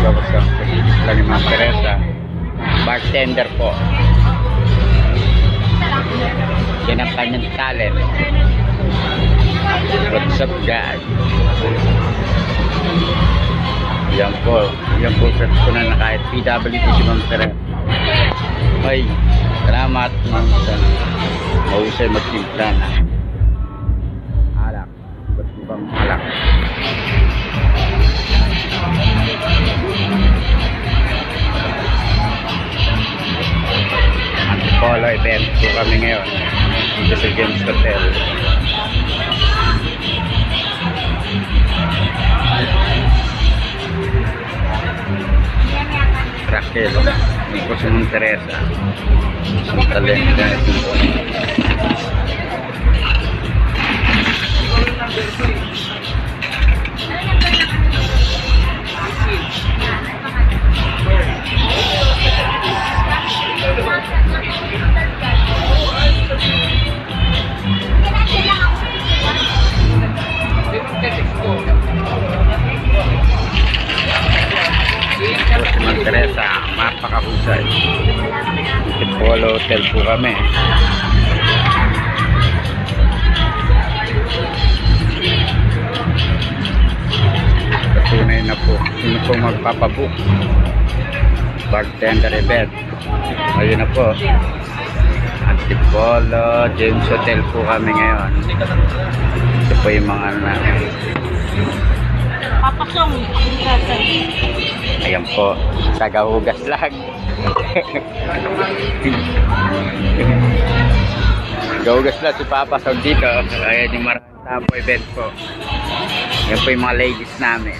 Basta lang yung mga Teresa. Bartender po. Yan ang kanyang talent. What's up guys? Yan po set ko na kahit PWD si Ma'am Teresa. Ay, salamat Ma'am Teresa. Mahusay magtimpla na. Alak. Ba't ibang alak? Antipolo event po kami ngayon dito sa James Hotel. Raquel, ito po si Ma'am Teresa. Ang talent na ito. Ma'am Teresa, mapakahusay. Antipolo Hotel po kami. Patunay na po. Sino po magpapabook? Bartender event. Ayun na po. Antipolo James Hotel po kami ngayon. Ito po yung mga Papasong. ayan po, tagahugas lang. Tagahugas lang si Papa Sog dito. Ayan yung maraming tapo event po. Ayan po yung mga ladies namin.